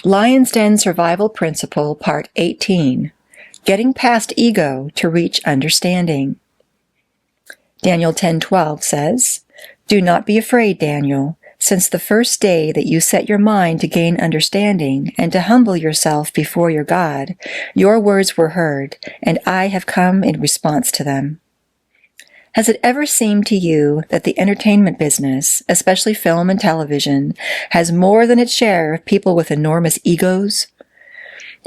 Lion's Den Survival Principle, Part 18. Getting past ego to reach understanding. Daniel 10:12 says, "Do not be afraid, Daniel, since the first day that you set your mind to gain understanding and to humble yourself before your God, your words were heard, and I have come in response to them." Has it ever seemed to you that the entertainment business, especially film and television, has more than its share of people with enormous egos?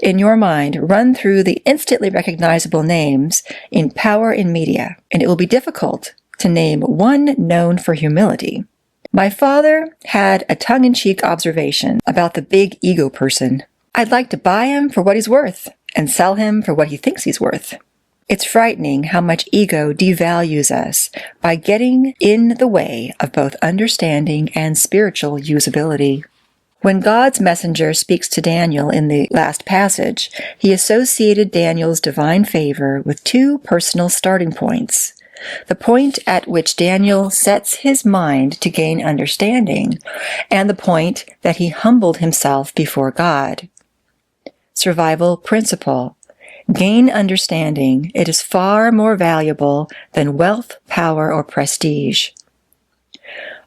In your mind, run through the instantly recognizable names in power in media, and it will be difficult to name one known for humility. My father had a tongue-in-cheek observation about the big ego person. I'd like to buy him for what he's worth and sell him for what he thinks he's worth. It's frightening how much ego devalues us by getting in the way of both understanding and spiritual usability. When God's messenger speaks to Daniel in the last passage, he associated Daniel's divine favor with two personal starting points: the point at which Daniel sets his mind to gain understanding, and the point that he humbled himself before God. Survival principle. Gain understanding. It is far more valuable than wealth, power, or prestige.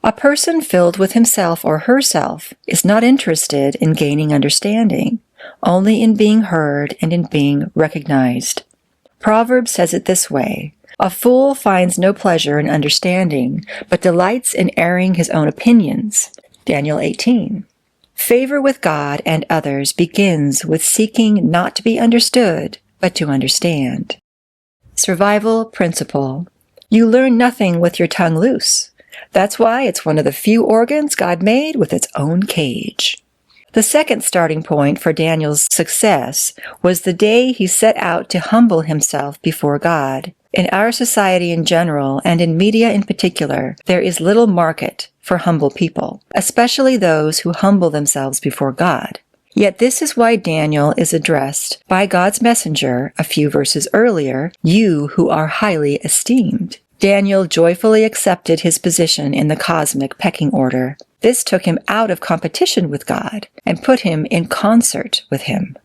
A person filled with himself or herself is not interested in gaining understanding, only in being heard and in being recognized. Proverbs says it this way: "A fool finds no pleasure in understanding, but delights in airing his own opinions." Daniel 18. Favor with God and others begins with seeking not to be understood, but to understand. Survival principle. You learn nothing with your tongue loose. That's why it's one of the few organs God made with its own cage. The second starting point for Daniel's success was the day he set out to humble himself before God. In our society in general, and in media in particular, there is little market for humble people, especially those who humble themselves before God. Yet this is why Daniel is addressed by God's messenger a few verses earlier, "You who are highly esteemed." Daniel joyfully accepted his position in the cosmic pecking order. This took him out of competition with God and put him in concert with him.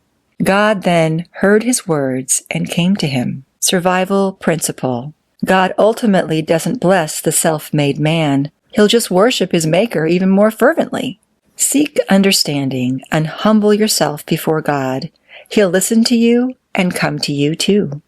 God then heard his words and came to him. Survival principle. God ultimately doesn't bless the self-made man. He'll just worship his maker even more fervently. Seek understanding and humble yourself before God. He'll listen to you and come to you too.